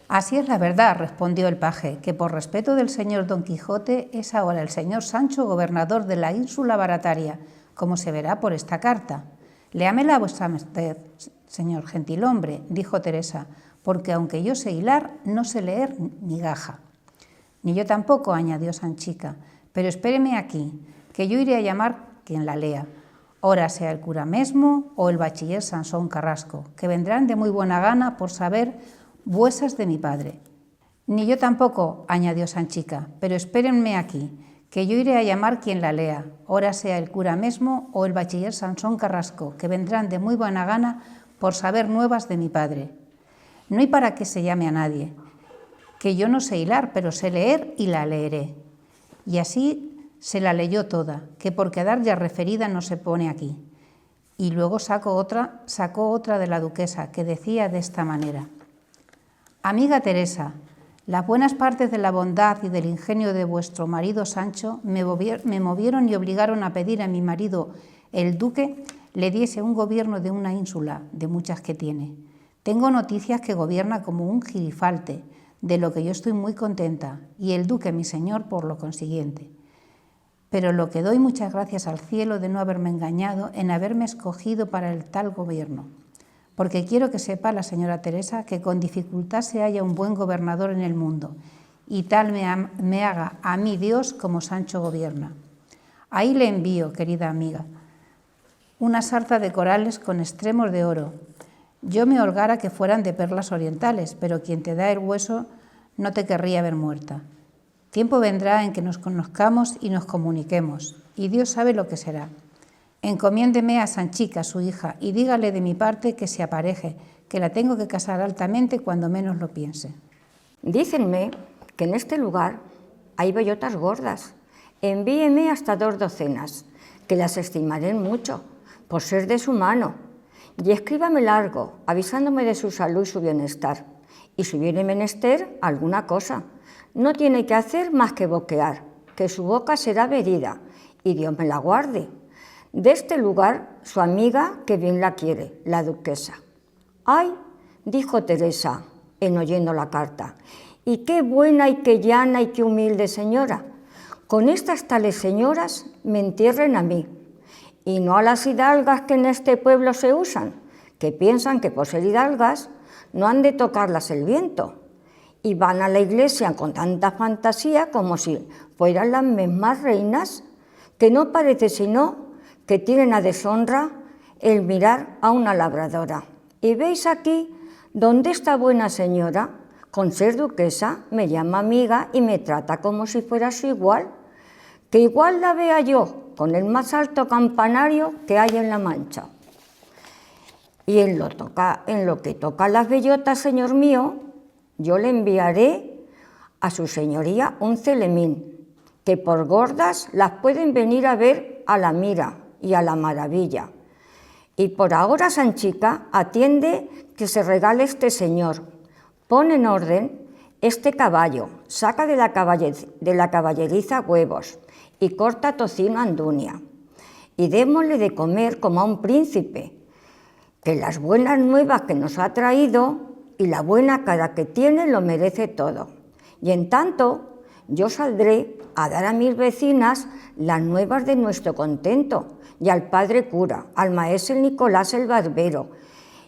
Así es la verdad, respondió el paje, que por respeto del señor Don Quijote es ahora el señor Sancho gobernador de la ínsula Barataria, como se verá por esta carta. Léamela a vuestra merced, señor gentilhombre, dijo Teresa, porque aunque yo sé hilar, no sé leer ni gaja. Ni yo tampoco, añadió Sanchica, pero espéreme aquí, que yo iré a llamar quien la lea, ora sea el cura mesmo o el bachiller Sansón Carrasco, que vendrán de muy buena gana por saber vuesas de mi padre. Ni yo tampoco, añadió Sanchica, pero espérenme aquí, que yo iré a llamar quien la lea, ora sea el cura mesmo o el bachiller Sansón Carrasco, que vendrán de muy buena gana por saber nuevas de mi padre. No hay para qué se llame a nadie, que yo no sé hilar, pero sé leer y la leeré. Y así se la leyó toda, que por quedar ya referida no se pone aquí. Y luego sacó otra de la duquesa, que decía de esta manera: Amiga Teresa, las buenas partes de la bondad y del ingenio de vuestro marido Sancho me movieron y obligaron a pedir a mi marido, el duque, le diese un gobierno de una ínsula, de muchas que tiene. Tengo noticias que gobierna como un girifalte, de lo que yo estoy muy contenta, y el duque, mi señor, por lo consiguiente. Pero lo que doy muchas gracias al cielo de no haberme engañado en haberme escogido para el tal gobierno, porque quiero que sepa la señora Teresa que con dificultad se halla un buen gobernador en el mundo, y tal me haga a mí Dios como Sancho gobierna. Ahí le envío, querida amiga, una sarta de corales con extremos de oro. Yo me holgara que fueran de perlas orientales, pero quien te da el hueso no te querría ver muerta. Tiempo vendrá en que nos conozcamos y nos comuniquemos, y Dios sabe lo que será. Encomiéndeme a Sanchica, su hija, y dígale de mi parte que se apareje, que la tengo que casar altamente cuando menos lo piense. Dícenme que en este lugar hay bellotas gordas. Envíeme hasta 2 docenas, que las estimaré mucho, por ser de su mano. Y escríbame largo, avisándome de su salud y su bienestar. Y si viene menester alguna cosa, no tiene que hacer más que boquear, que su boca será verida, y Dios me la guarde. De este lugar, su amiga, que bien la quiere, la duquesa. ¡Ay!, dijo Teresa, en oyendo la carta, y qué buena y qué llana y qué humilde señora. Con estas tales señoras me entierren a mí, y no a las hidalgas que en este pueblo se usan, que piensan que por ser hidalgas no han de tocarlas el viento, y van a la iglesia con tanta fantasía como si fueran las mismas reinas, que no parece sino que tienen a deshonra el mirar a una labradora. Y veis aquí donde esta buena señora, con ser duquesa, me llama amiga y me trata como si fuera su igual, que igual la vea yo con el más alto campanario que hay en la Mancha. Y en lo que toca a las bellotas, señor mío, yo le enviaré a su señoría un celemín, que por gordas las pueden venir a ver a la mira y a la maravilla. Y por ahora, Sanchica, atiende que se regale este señor. Pon en orden este caballo, saca de la caballeriza huevos y corta tocino andunia. Y démosle de comer como a un príncipe, que las buenas nuevas que nos ha traído y la buena cara que tiene lo merece todo. Y en tanto, yo saldré a dar a mis vecinas las nuevas de nuestro contento, y al padre cura, al maese Nicolás el barbero,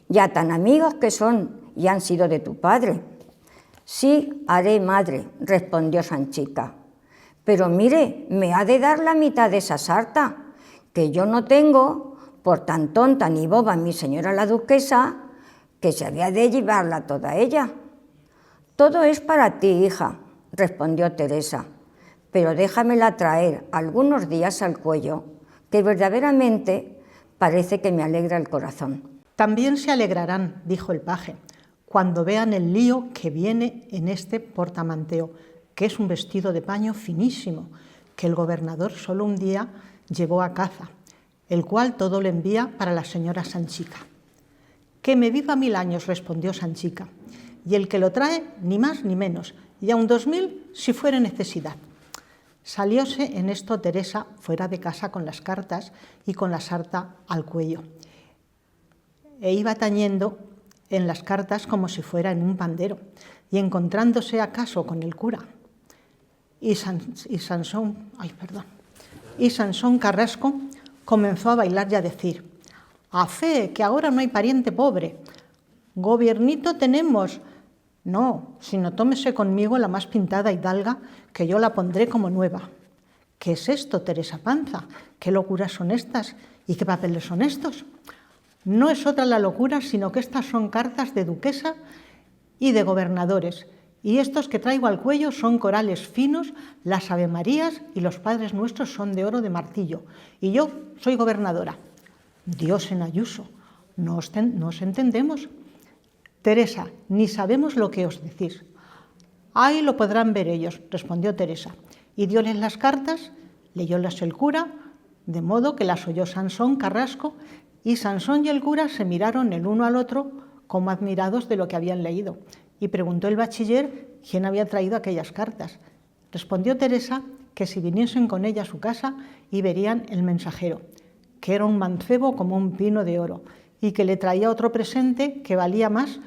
y a tan amigos que son y han sido de tu padre. Sí, haré, madre, respondió Sanchica, pero mire, me ha de dar la mitad de esa sarta, que yo no tengo, por tan tonta ni boba mi señora la duquesa, que se había de llevarla toda ella. Todo es para ti, hija, respondió Teresa, pero déjamela traer algunos días al cuello, que verdaderamente parece que me alegra el corazón. También se alegrarán, dijo el paje, cuando vean el lío que viene en este portamanteo, que es un vestido de paño finísimo, que el gobernador solo un día llevó a caza, el cual todo le envía para la señora Sanchica. Que me viva 1000 años, respondió Sanchica, y el que lo trae ni más ni menos, y aun 2000 si fuere necesidad. Salióse en esto Teresa fuera de casa con las cartas y con la sarta al cuello, e iba tañendo en las cartas como si fuera en un pandero, y encontrándose acaso con el cura y Sansón Carrasco, comenzó a bailar y a decir: «A fe, que ahora no hay pariente pobre. Gobiernito tenemos. No, sino tómese conmigo la más pintada hidalga, que yo la pondré como nueva». «¿Qué es esto, Teresa Panza? ¿Qué locuras son estas? ¿Y qué papeles son estos?». «No es otra la locura, sino que estas son cartas de duquesa y de gobernadores, y estos que traigo al cuello son corales finos, las avemarías y los padres nuestros son de oro de martillo, y yo soy gobernadora». «Dios en Ayuso, no os entendemos». «Teresa, ni sabemos lo que os decís». «Ahí lo podrán ver ellos», respondió Teresa, y dióles las cartas, leyólas el cura, de modo que las oyó Sansón Carrasco, y Sansón y el cura se miraron el uno al otro como admirados de lo que habían leído, y preguntó el bachiller quién había traído aquellas cartas. Respondió Teresa que si viniesen con ella a su casa y verían el mensajero, que era un mancebo como un pino de oro, y que le traía otro presente que valía más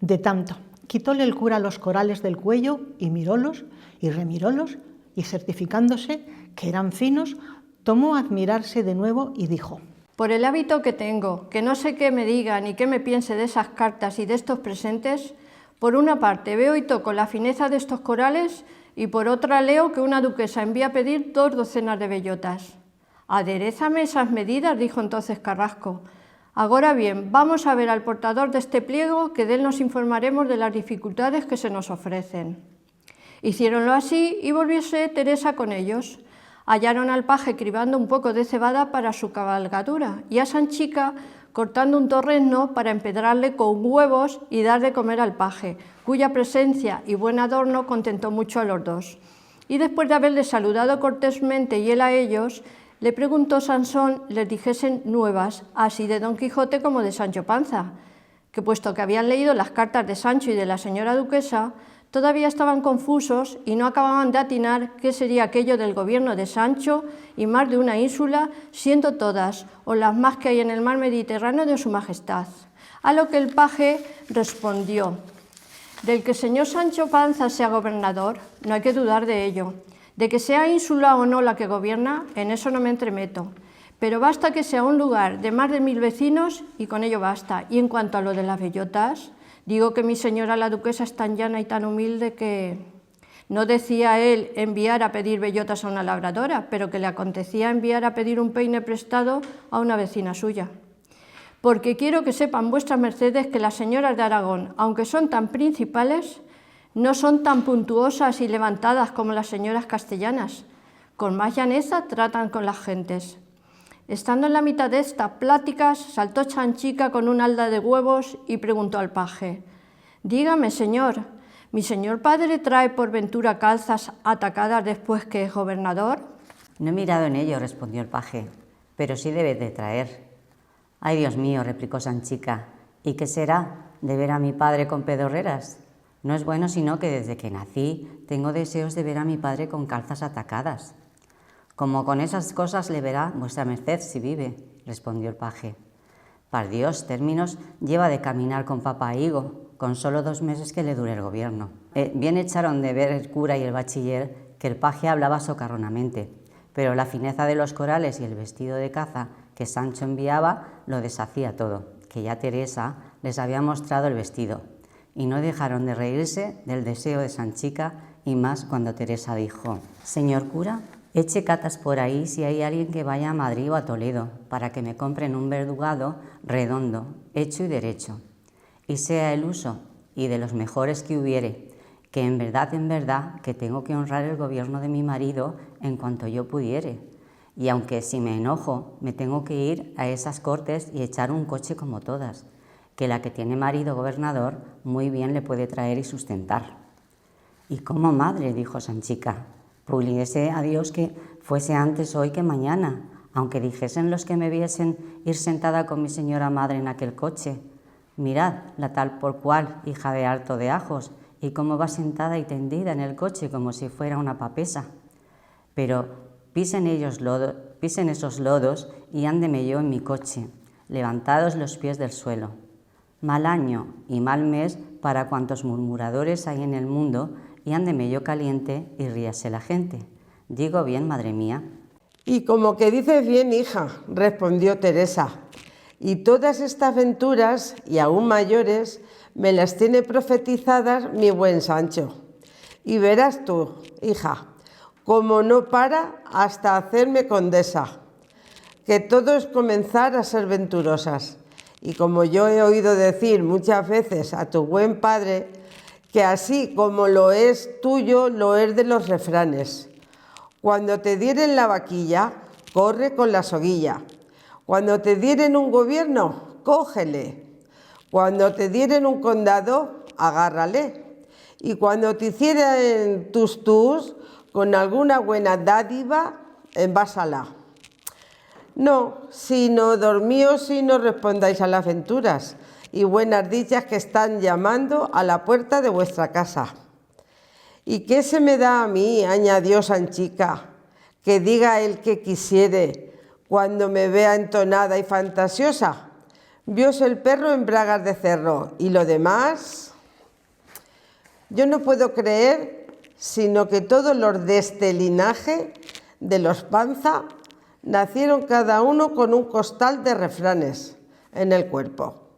de tanto. Quitóle el cura los corales del cuello y mirólos y remirólos, y certificándose que eran finos, tomó a admirarse de nuevo y dijo: «Por el hábito que tengo, que no sé qué me diga ni qué me piense de esas cartas y de estos presentes, por una parte veo y toco la fineza de estos corales y por otra leo que una duquesa envía a pedir 2 docenas de bellotas». «Aderézame esas medidas», dijo entonces Carrasco. «Agora bien, vamos a ver al portador de este pliego, que de él nos informaremos de las dificultades que se nos ofrecen». Hiciéronlo así y volvióse Teresa con ellos. Hallaron al paje cribando un poco de cebada para su cabalgadura y a Sanchica cortando un torrezno para empedrarle con huevos y dar de comer al paje, cuya presencia y buen adorno contentó mucho a los dos. Y después de haberles saludado cortésmente y él a ellos, le preguntó Sansón les dijesen nuevas, así de Don Quijote como de Sancho Panza, que puesto que habían leído las cartas de Sancho y de la señora duquesa, todavía estaban confusos y no acababan de atinar qué sería aquello del gobierno de Sancho y más de una ínsula, siendo todas, o las más que hay en el mar Mediterráneo, de su majestad. A lo que el paje respondió: «Del que señor Sancho Panza sea gobernador, no hay que dudar de ello. De que sea ínsula o no la que gobierna, en eso no me entremeto. Pero basta que sea un lugar de más de 1000 vecinos y con ello basta. Y en cuanto a lo de las bellotas, digo que mi señora la duquesa es tan llana y tan humilde que no decía él enviar a pedir bellotas a una labradora, pero que le acontecía enviar a pedir un peine prestado a una vecina suya. Porque quiero que sepan vuestras mercedes que las señoras de Aragón, aunque son tan principales, no son tan puntuosas y levantadas como las señoras castellanas. Con más llaneza tratan con las gentes». Estando en la mitad de estas pláticas, saltó Sanchica con un halda de huevos y preguntó al paje: «Dígame, señor, ¿mi señor padre trae por ventura calzas atacadas después que es gobernador?». «No he mirado en ello», respondió el paje, «pero sí debe de traer». «Ay, Dios mío», replicó Sanchica, «¿y qué será de ver a mi padre con pedorreras? No es bueno sino que desde que nací tengo deseos de ver a mi padre con calzas atacadas». «Como con esas cosas le verá vuestra merced si vive», respondió el paje. «Par Dios, términos lleva de caminar con papá Higo, con solo 2 meses que le dure el gobierno». Bien echaron de ver el cura y el bachiller que el paje hablaba socarronamente, pero la fineza de los corales y el vestido de caza que Sancho enviaba lo deshacía todo, que ya Teresa les había mostrado el vestido, y no dejaron de reírse del deseo de Sanchica, y más cuando Teresa dijo: «Señor cura, eche catas por ahí si hay alguien que vaya a Madrid o a Toledo, para que me compren un verdugado redondo, hecho y derecho, y sea el uso, y de los mejores que hubiere, que en verdad, que tengo que honrar el gobierno de mi marido en cuanto yo pudiere, y aunque si me enojo, me tengo que ir a esas cortes y echar un coche como todas, que la que tiene marido gobernador muy bien le puede traer y sustentar». «¿Y cómo, madre?», dijo Sanchica. «Puliese a Dios que fuese antes hoy que mañana, aunque dijesen los que me viesen ir sentada con mi señora madre en aquel coche. Mirad, la tal por cual, hija de harto de ajos, y cómo va sentada y tendida en el coche como si fuera una papesa. Pero pisen esos lodos y ándeme yo en mi coche, levantados los pies del suelo. Mal año y mal mes para cuantos murmuradores hay en el mundo, y ande medio caliente y ríase la gente. Digo bien, madre mía. Y como que dices bien, hija, respondió Teresa, y todas estas aventuras, y aún mayores, me las tiene profetizadas mi buen Sancho. Y verás tú, hija, como no para hasta hacerme condesa, que todo es comenzar a ser venturosas. Y como yo he oído decir muchas veces a tu buen padre, que así como lo es tuyo, lo es de los refranes. Cuando te dieren la vaquilla, corre con la soguilla. Cuando te dieren un gobierno, cógele. Cuando te dieren un condado, agárrale. Y cuando te hicieran tus con alguna buena dádiva, envásala. No, sino dormíos y no respondáis a las aventuras y buenas dichas que están llamando a la puerta de vuestra casa. ¿Y qué se me da a mí, añadió Sanchica, que diga el que quisiere cuando me vea entonada y fantasiosa? Vióse el perro en bragas de cerro, y lo demás... Yo no puedo creer sino que todos los de este linaje, de los Panza, nacieron cada uno con un costal de refranes en el cuerpo.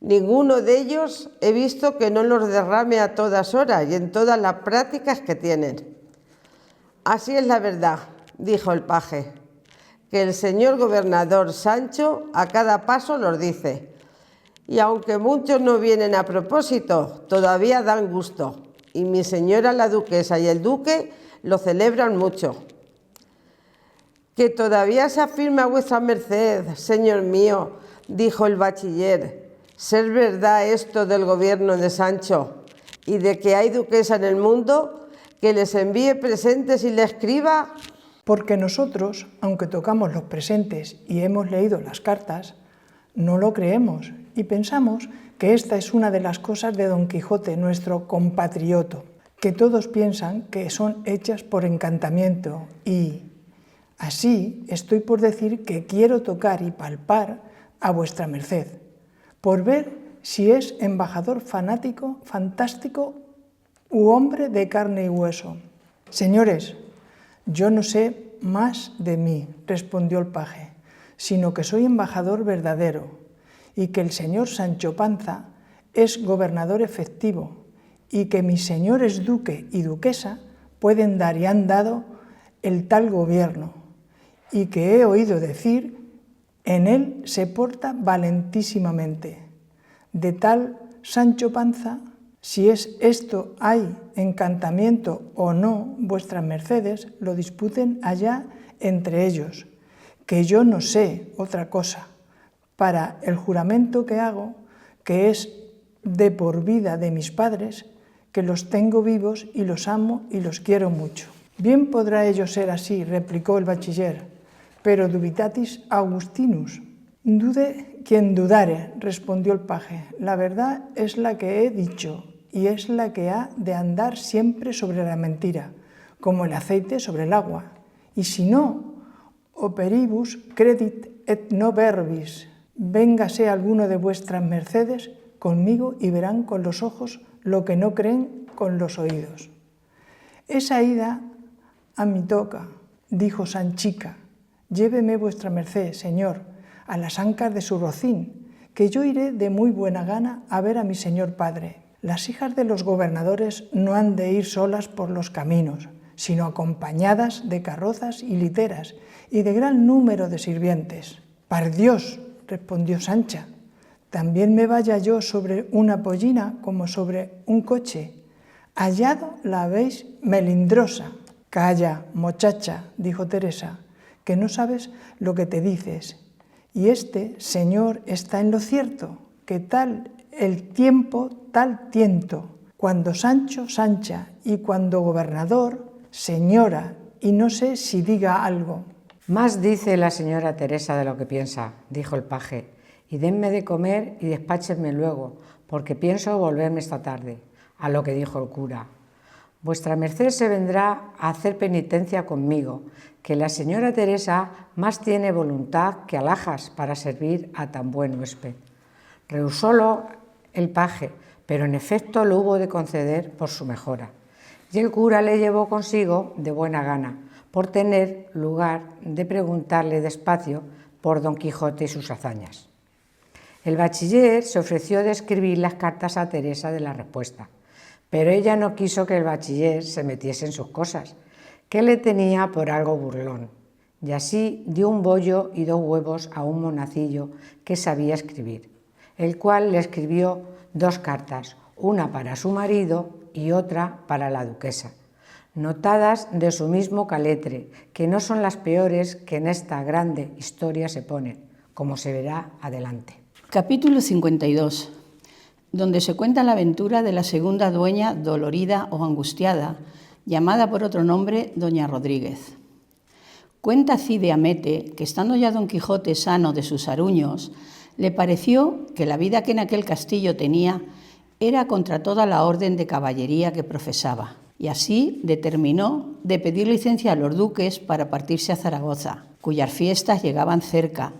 Ninguno de ellos he visto que no los derrame a todas horas y en todas las prácticas que tienen. Así es la verdad, dijo el paje, que el señor gobernador Sancho a cada paso los dice, y aunque muchos no vienen a propósito, todavía dan gusto, y mi señora la duquesa y el duque lo celebran mucho. Que todavía se afirma vuestra merced, señor mío, dijo el bachiller, ser verdad esto del gobierno de Sancho y de que hay duquesa en el mundo, que les envíe presentes y le escriba. Porque nosotros, aunque tocamos los presentes y hemos leído las cartas, no lo creemos y pensamos que esta es una de las cosas de Don Quijote, nuestro compatrioto, que todos piensan que son hechas por encantamiento y... Así estoy por decir que quiero tocar y palpar a vuestra merced, por ver si es embajador fanático, fantástico u hombre de carne y hueso. Señores, yo no sé más de mí, respondió el paje, sino que soy embajador verdadero y que el señor Sancho Panza es gobernador efectivo y que mis señores duque y duquesa pueden dar y han dado el tal gobierno, y que he oído decir, en él se porta valentísimamente. De tal Sancho Panza, si es esto hay encantamiento o no, vuestras mercedes lo disputen allá entre ellos, que yo no sé otra cosa, para el juramento que hago, que es de por vida de mis padres, que los tengo vivos y los amo y los quiero mucho. Bien podrá ello ser así, replicó el bachiller, pero dubitatis Augustinus. Dude quien dudare, respondió el paje. La verdad es la que he dicho y es la que ha de andar siempre sobre la mentira, como el aceite sobre el agua. Y si no, operibus credit et no verbis. Véngase alguno de vuestras mercedes conmigo y verán con los ojos lo que no creen con los oídos. Esa ida a mi toca, dijo Sanchica. Lléveme vuestra merced, señor, a las ancas de su rocín, que yo iré de muy buena gana a ver a mi señor padre. Las hijas de los gobernadores no han de ir solas por los caminos, sino acompañadas de carrozas y literas y de gran número de sirvientes. Par Dios, respondió Sancha, también me vaya yo sobre una pollina como sobre un coche. Hallado la habéis melindrosa. Calla, muchacha, dijo Teresa, que no sabes lo que te dices, y este señor está en lo cierto, que tal el tiempo, tal tiento, cuando Sancho, Sancha, y cuando gobernador, señora, y no sé si diga algo. Más dice la señora Teresa de lo que piensa, dijo el paje, y denme de comer y despáchenme luego, porque pienso volverme esta tarde, a lo que dijo el cura. Vuestra merced se vendrá a hacer penitencia conmigo, que la señora Teresa más tiene voluntad que alhajas para servir a tan buen huésped. Rehusólo el paje, pero en efecto lo hubo de conceder por su mejora. Y el cura le llevó consigo de buena gana, por tener lugar de preguntarle despacio por Don Quijote y sus hazañas. El bachiller se ofreció de escribir las cartas a Teresa de la respuesta, pero ella no quiso que el bachiller se metiese en sus cosas, que le tenía por algo burlón, y así dio un bollo y 2 huevos a un monacillo que sabía escribir, el cual le escribió 2 cartas, una para su marido y otra para la duquesa, notadas de su mismo caletre, que no son las peores que en esta grande historia se ponen, como se verá adelante. Capítulo 52, donde se cuenta la aventura de la segunda dueña dolorida o angustiada, llamada por otro nombre Doña Rodríguez. Cuenta Cide Hamete que, estando ya Don Quijote sano de sus aruños, le pareció que la vida que en aquel castillo tenía era contra toda la orden de caballería que profesaba, y así determinó de pedir licencia a los duques para partirse a Zaragoza, cuyas fiestas llegaban cerca,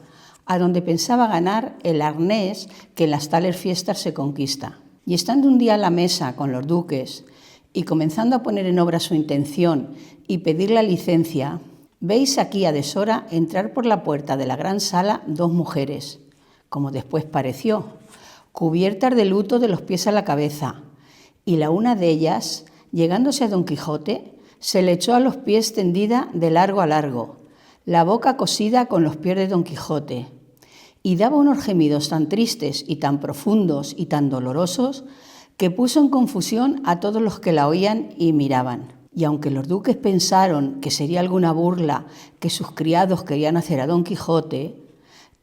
a donde pensaba ganar el arnés que en las tales fiestas se conquista. Y estando un día a la mesa con los duques y comenzando a poner en obra su intención y pedir la licencia, veis aquí a deshora entrar por la puerta de la gran sala 2 mujeres, como después pareció, cubiertas de luto de los pies a la cabeza, y la una de ellas, llegándose a Don Quijote, se le echó a los pies tendida de largo a largo, la boca cosida con los pies de Don Quijote, y daba unos gemidos tan tristes y tan profundos y tan dolorosos que puso en confusión a todos los que la oían y miraban. Y aunque los duques pensaron que sería alguna burla que sus criados querían hacer a Don Quijote,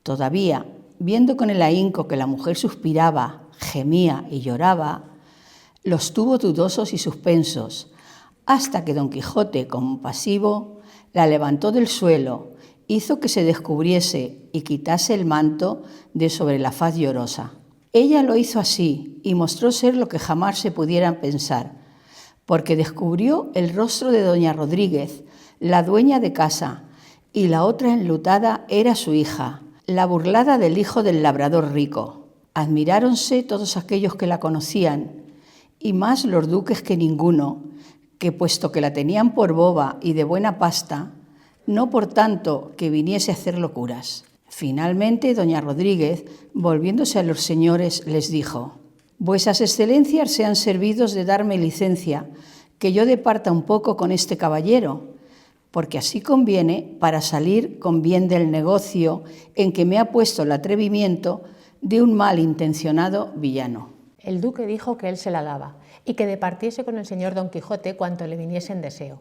todavía, viendo con el ahínco que la mujer suspiraba, gemía y lloraba, los tuvo dudosos y suspensos, hasta que Don Quijote, compasivo, la levantó del suelo, hizo que se descubriese y quitase el manto de sobre la faz llorosa. Ella lo hizo así y mostró ser lo que jamás se pudiera pensar, porque descubrió el rostro de Doña Rodríguez, la dueña de casa, y la otra enlutada era su hija, la burlada del hijo del labrador rico. Admiráronse todos aquellos que la conocían, y más los duques que ninguno, que puesto que la tenían por boba y de buena pasta, no por tanto que viniese a hacer locuras. Finalmente, Doña Rodríguez, volviéndose a los señores, les dijo: «Vuesas excelencias sean servidos de darme licencia, que yo departa un poco con este caballero, porque así conviene para salir con bien del negocio en que me ha puesto el atrevimiento de un malintencionado villano». El duque dijo que él se la daba y que departiese con el señor Don Quijote cuanto le viniese en deseo.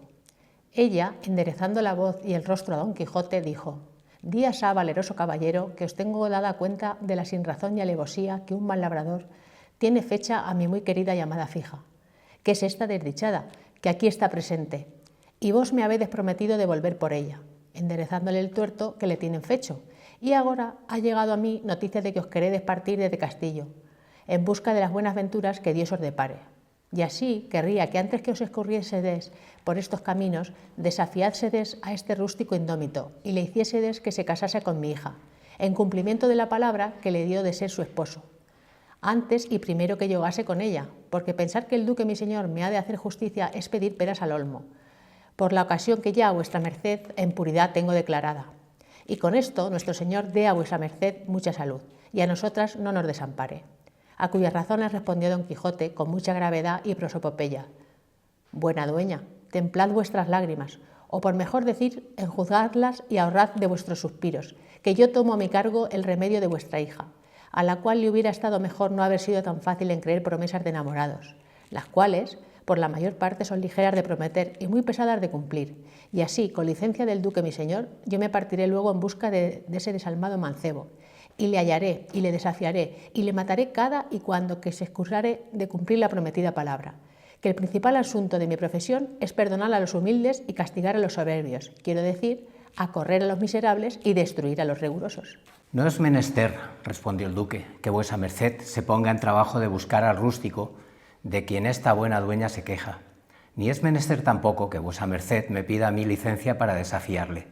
Ella, enderezando la voz y el rostro a Don Quijote, dijo: «Di asá, valeroso caballero, que os tengo dada cuenta de la sinrazón y alevosía que un mal labrador tiene fecha a mi muy querida llamada fija, que es esta desdichada, que aquí está presente, y vos me habéis prometido de volver por ella, enderezándole el tuerto que le tienen fecho, y ahora ha llegado a mí noticia de que os queréis partir desde Castillo, en busca de las buenas venturas que Dios os depare. Y así querría que antes que os escurriésedes por estos caminos, desafiádsedes a este rústico indómito y le hiciésedes que se casase con mi hija, en cumplimiento de la palabra que le dio de ser su esposo, antes y primero que llegase con ella, porque pensar que el duque mi señor me ha de hacer justicia es pedir peras al olmo, por la ocasión que ya a vuestra merced en puridad tengo declarada. Y con esto nuestro Señor dé a vuestra merced mucha salud, y a nosotras no nos desampare». A cuyas razones respondió Don Quijote con mucha gravedad y prosopopeya: «Buena dueña, templad vuestras lágrimas, o por mejor decir, enjuzgadlas y ahorrad de vuestros suspiros, que yo tomo a mi cargo el remedio de vuestra hija, a la cual le hubiera estado mejor no haber sido tan fácil en creer promesas de enamorados, las cuales, por la mayor parte, son ligeras de prometer y muy pesadas de cumplir, y así, con licencia del duque mi señor, yo me partiré luego en busca de ese desalmado mancebo, y le hallaré, y le desafiaré, y le mataré cada y cuando que se excusare de cumplir la prometida palabra, que el principal asunto de mi profesión es perdonar a los humildes y castigar a los soberbios, quiero decir, acorrer a los miserables y destruir a los rigurosos». «No es menester», respondió el duque, «que vuesa merced se ponga en trabajo de buscar al rústico de quien esta buena dueña se queja, ni es menester tampoco que vuesa merced me pida a mí licencia para desafiarle,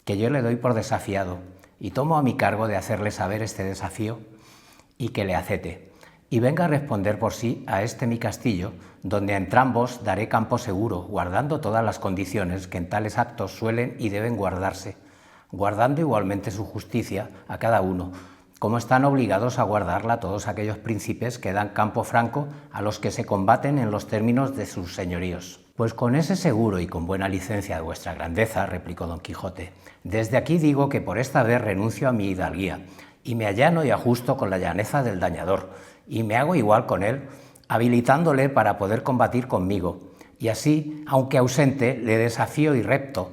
que yo le doy por desafiado, y tomo a mi cargo de hacerle saber este desafío y que le acete, y venga a responder por sí a este mi castillo, donde a entrambos daré campo seguro, guardando todas las condiciones que en tales actos suelen y deben guardarse, guardando igualmente su justicia a cada uno, como están obligados a guardarla todos aquellos príncipes que dan campo franco a los que se combaten en los términos de sus señoríos. Pues con ese seguro y con buena licencia de vuestra grandeza, replicó don Quijote, desde aquí digo que por esta vez renuncio a mi hidalguía, y me allano y ajusto con la llaneza del dañador, y me hago igual con él, habilitándole para poder combatir conmigo, y así, aunque ausente, le desafío y repto,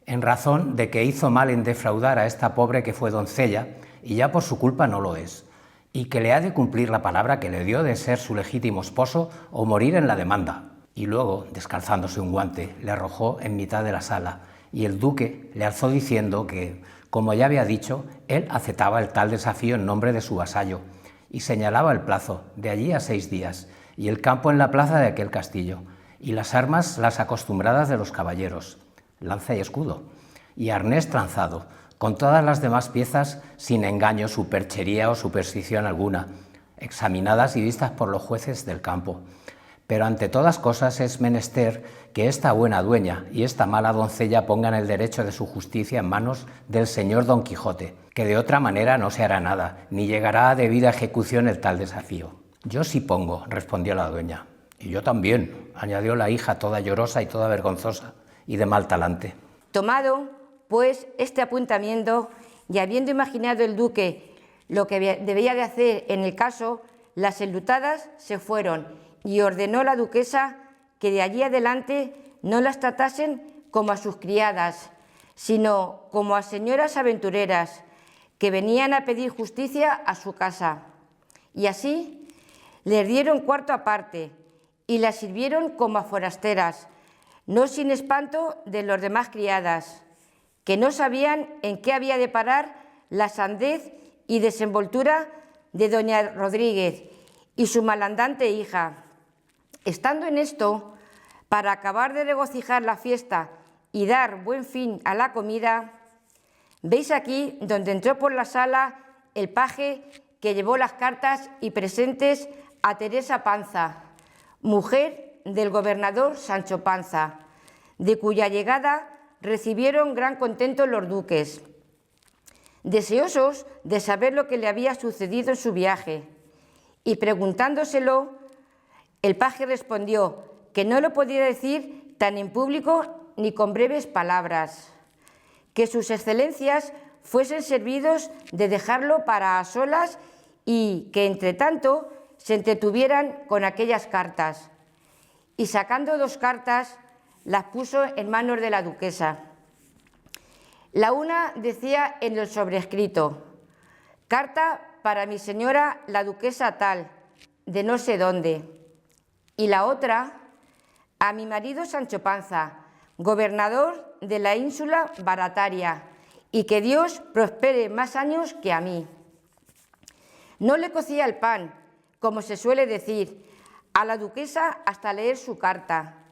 en razón de que hizo mal en defraudar a esta pobre que fue doncella, y ya por su culpa no lo es, y que le ha de cumplir la palabra que le dio de ser su legítimo esposo o morir en la demanda. Y luego, descalzándose un guante, le arrojó en mitad de la sala, y el duque le alzó diciendo que, como ya había dicho, él aceptaba el tal desafío en nombre de su vasallo, y señalaba el plazo, de allí a 6 días, y el campo en la plaza de aquel castillo, y las armas las acostumbradas de los caballeros, lanza y escudo, y arnés tranzado, con todas las demás piezas sin engaño, superchería o superstición alguna, examinadas y vistas por los jueces del campo. Pero ante todas cosas es menester que esta buena dueña y esta mala doncella pongan el derecho de su justicia en manos del señor Don Quijote, que de otra manera no se hará nada, ni llegará a debida ejecución el tal desafío. Yo sí pongo, respondió la dueña. Y yo también, añadió la hija toda llorosa y toda vergonzosa, y de mal talante. Tomado, pues, este apuntamiento, y habiendo imaginado el duque lo que debía de hacer en el caso, las enlutadas se fueron, y ordenó la duquesa que de allí adelante no las tratasen como a sus criadas, sino como a señoras aventureras que venían a pedir justicia a su casa. Y así les dieron cuarto aparte y las sirvieron como a forasteras, no sin espanto de los demás criadas, que no sabían en qué había de parar la sandez y desenvoltura de doña Rodríguez y su malandante hija. Estando en esto, para acabar de regocijar la fiesta y dar buen fin a la comida, veis aquí donde entró por la sala el paje que llevó las cartas y presentes a Teresa Panza, mujer del gobernador Sancho Panza, de cuya llegada recibieron gran contento los duques, deseosos de saber lo que le había sucedido en su viaje, y preguntándoselo, el paje respondió que no lo podía decir tan en público ni con breves palabras, que sus excelencias fuesen servidos de dejarlo para a solas y que, entre tanto, se entretuvieran con aquellas cartas. Y sacando 2 cartas, las puso en manos de la duquesa. La una decía en el sobrescrito: carta para mi señora la duquesa tal, de no sé dónde. Y la otra: a mi marido Sancho Panza, gobernador de la ínsula Barataria, y que Dios prospere más años que a mí. No le cocía el pan, como se suele decir, a la duquesa hasta leer su carta,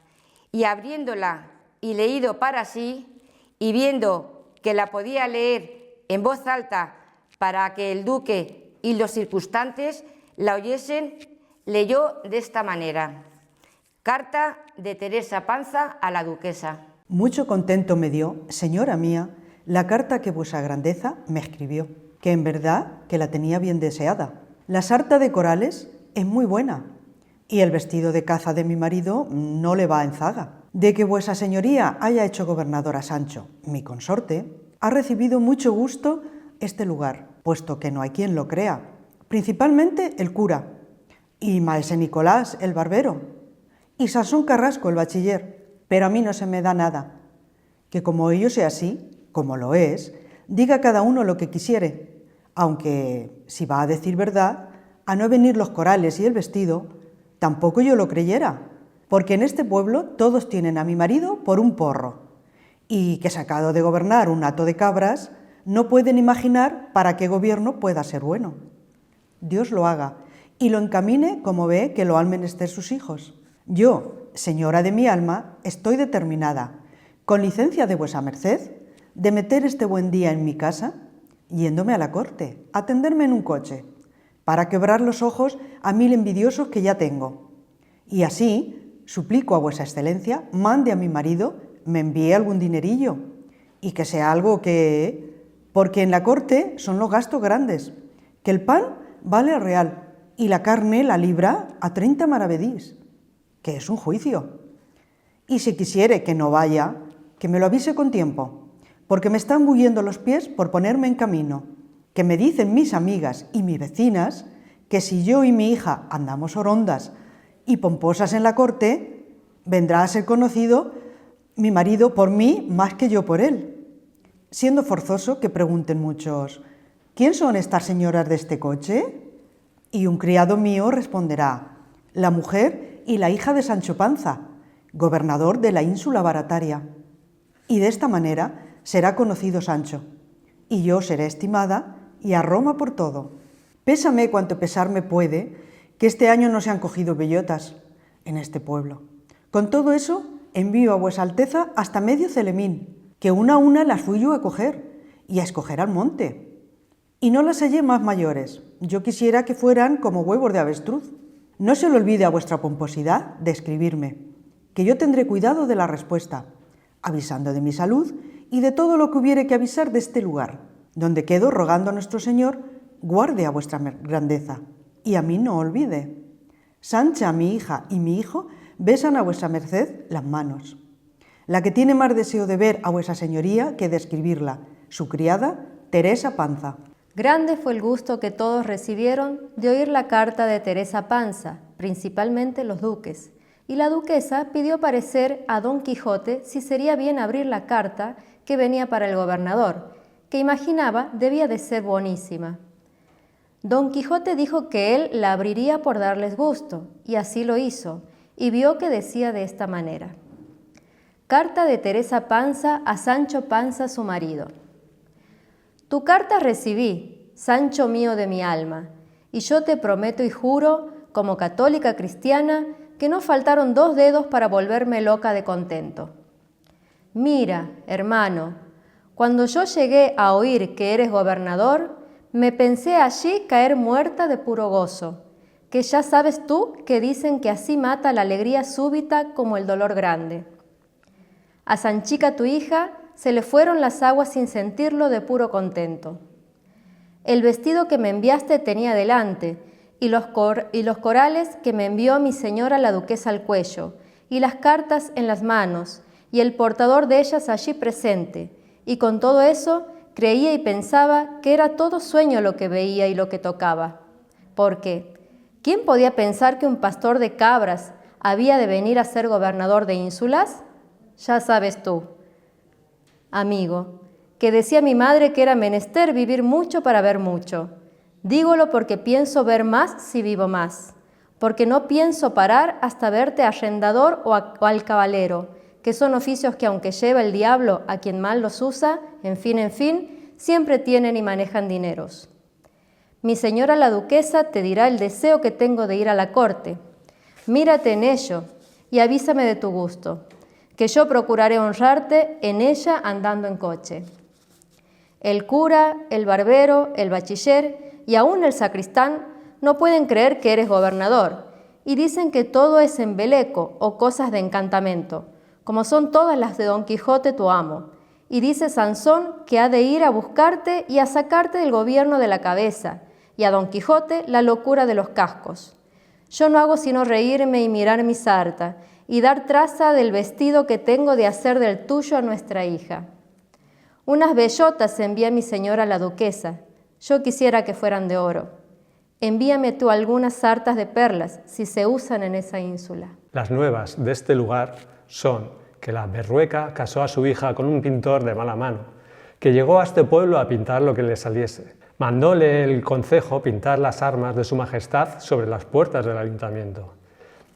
y abriéndola y leído para sí, y viendo que la podía leer en voz alta para que el duque y los circunstantes la oyesen, leyó de esta manera: carta de Teresa Panza a la duquesa. Mucho contento me dio, señora mía, la carta que vuesa grandeza me escribió, que en verdad que la tenía bien deseada. La sarta de corales es muy buena, y el vestido de caza de mi marido no le va en zaga. De que vuesa señoría haya hecho gobernador a Sancho, mi consorte, ha recibido mucho gusto este lugar, puesto que no hay quien lo crea, principalmente el cura, y maese Nicolás, el barbero, y Sansón Carrasco, el bachiller, pero a mí no se me da nada. Que como ello sea así, como lo es, diga cada uno lo que quisiere, aunque, si va a decir verdad, a no venir los corales y el vestido, tampoco yo lo creyera, porque en este pueblo todos tienen a mi marido por un porro, y que sacado de gobernar un hato de cabras, no pueden imaginar para qué gobierno pueda ser bueno. Dios lo haga, y lo encamine como ve que lo han menester sus hijos. Yo, señora de mi alma, estoy determinada, con licencia de vuesa merced, de meter este buen día en mi casa, yéndome a la corte, a tenderme en un coche, para quebrar los ojos a 1000 envidiosos que ya tengo. Y así, suplico a vuesa excelencia, mande a mi marido, me envíe algún dinerillo, y que sea algo que... porque en la corte son los gastos grandes, que el pan vale al real, y la carne la libra a 30 maravedís, que es un juicio. Y si quisiere que no vaya, que me lo avise con tiempo, porque me están bulliendo los pies por ponerme en camino, que me dicen mis amigas y mis vecinas que si yo y mi hija andamos orondas y pomposas en la corte, vendrá a ser conocido mi marido por mí más que yo por él, siendo forzoso que pregunten muchos, ¿quién son estas señoras de este coche? Y un criado mío responderá, la mujer y la hija de Sancho Panza, gobernador de la ínsula barataria. Y de esta manera será conocido Sancho, y yo seré estimada y a Roma por todo. Pésame cuanto pesarme puede que este año no se han cogido bellotas en este pueblo. Con todo eso, envío a vuesa alteza hasta medio celemín, que una a una las fui yo a coger y a escoger al monte. Y no las hallé más mayores. Yo quisiera que fueran como huevos de avestruz. No se le olvide a vuestra pomposidad de escribirme, que yo tendré cuidado de la respuesta, avisando de mi salud y de todo lo que hubiere que avisar de este lugar, donde quedo rogando a nuestro Señor guarde a vuestra grandeza, y a mí no olvide. Sancha, mi hija y mi hijo besan a vuestra merced las manos. La que tiene más deseo de ver a vuesa señoría que de escribirla, su criada, Teresa Panza. Grande fue el gusto que todos recibieron de oír la carta de Teresa Panza, principalmente los duques, y la duquesa pidió parecer a Don Quijote si sería bien abrir la carta que venía para el gobernador, que imaginaba debía de ser buenísima. Don Quijote dijo que él la abriría por darles gusto, y así lo hizo, y vio que decía de esta manera. Carta de Teresa Panza a Sancho Panza, su marido. Tu carta recibí, Sancho mío de mi alma, y yo te prometo y juro, como católica cristiana, que no faltaron 2 dedos para volverme loca de contento. Mira, hermano, cuando yo llegué a oír que eres gobernador, me pensé allí caer muerta de puro gozo, que ya sabes tú que dicen que así mata la alegría súbita como el dolor grande. A Sanchica tu hija se le fueron las aguas sin sentirlo de puro contento. El vestido que me enviaste tenía delante, y los corales que me envió mi señora la duquesa al cuello, y las cartas en las manos, y el portador de ellas allí presente, y con todo eso creía y pensaba que era todo sueño lo que veía y lo que tocaba. Porque, ¿quién podía pensar que un pastor de cabras había de venir a ser gobernador de ínsulas? Ya sabes tú, amigo, que decía mi madre que era menester vivir mucho para ver mucho. Dígolo porque pienso ver más si vivo más, porque no pienso parar hasta verte arrendador o al cabalero, que son oficios que aunque lleva el diablo a quien mal los usa, en fin, siempre tienen y manejan dineros. Mi señora la duquesa te dirá el deseo que tengo de ir a la corte. Mírate en ello y avísame de tu gusto, que yo procuraré honrarte en ella andando en coche. El cura, el barbero, el bachiller y aún el sacristán no pueden creer que eres gobernador y dicen que todo es embeleco o cosas de encantamento, como son todas las de Don Quijote tu amo. Y dice Sansón que ha de ir a buscarte y a sacarte del gobierno de la cabeza, y a Don Quijote la locura de los cascos. Yo no hago sino reírme y mirar mi sarta, y dar traza del vestido que tengo de hacer del tuyo a nuestra hija. Unas bellotas envía mi señora la duquesa, yo quisiera que fueran de oro. Envíame tú algunas sartas de perlas, si se usan en esa ínsula. Las nuevas de este lugar son que la berrueca casó a su hija con un pintor de mala mano, que llegó a este pueblo a pintar lo que le saliese. Mandóle el concejo pintar las armas de su majestad sobre las puertas del ayuntamiento.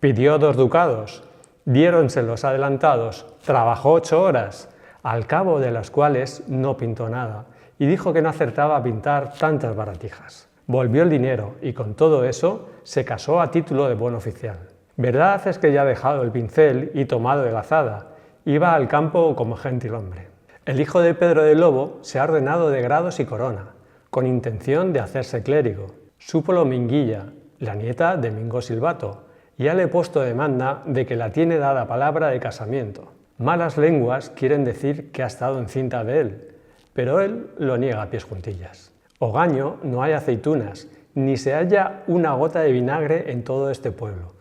Pidió 2 ducados, diéronselos adelantados, trabajó 8 horas, al cabo de las cuales no pintó nada, y dijo que no acertaba a pintar tantas baratijas. Volvió el dinero y con todo eso se casó a título de buen oficial. Verdad es que ya ha dejado el pincel y tomado de la azada, iba al campo como gentilhombre. El hijo de Pedro de Lobo se ha ordenado de grados y corona, con intención de hacerse clérigo. Súpolo Minguilla, la nieta de Mingo Silvato, y ya le he puesto demanda de que la tiene dada palabra de casamiento. Malas lenguas quieren decir que ha estado encinta de él, pero él lo niega a pies juntillas. Ogaño no hay aceitunas, ni se halla una gota de vinagre en todo este pueblo.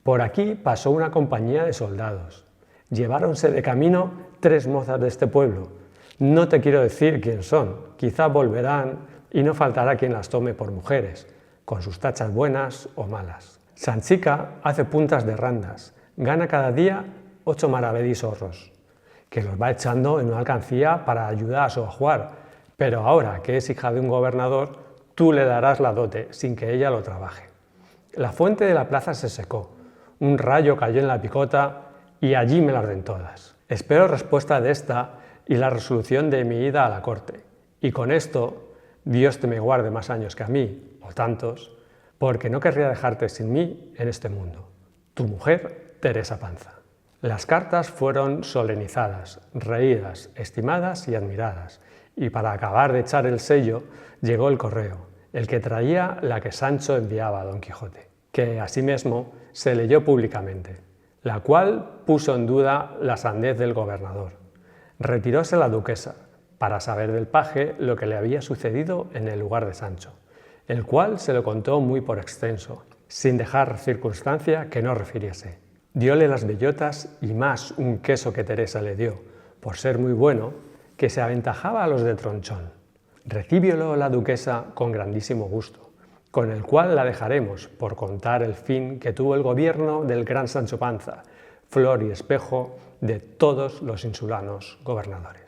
Por aquí pasó una compañía de soldados. Lleváronse de camino 3 mozas de este pueblo. No te quiero decir quién son, quizá volverán y no faltará quien las tome por mujeres, con sus tachas buenas o malas. Sanchica hace puntas de randas, gana cada día 8 maravedís horros, que los va echando en una alcancía para ayudar a su ajuar, pero ahora que es hija de un gobernador, tú le darás la dote sin que ella lo trabaje. La fuente de la plaza se secó, un rayo cayó en la picota y allí me las den todas. Espero respuesta de esta y la resolución de mi ida a la corte, y con esto Dios te me guarde más años que a mí, o tantos, porque no querría dejarte sin mí en este mundo. Tu mujer, Teresa Panza. Las cartas fueron solenizadas, reídas, estimadas y admiradas, y para acabar de echar el sello llegó el correo, el que traía la que Sancho enviaba a Don Quijote, que asimismo se leyó públicamente, la cual puso en duda la sandez del gobernador. Retiróse la duquesa, para saber del paje lo que le había sucedido en el lugar de Sancho, el cual se lo contó muy por extenso, sin dejar circunstancia que no refiriese. Dióle las bellotas y más un queso que Teresa le dio, por ser muy bueno, que se aventajaba a los de Tronchón. Recíbiolo la duquesa con grandísimo gusto, con el cual la dejaremos por contar el fin que tuvo el gobierno del gran Sancho Panza, flor y espejo de todos los insulanos gobernadores.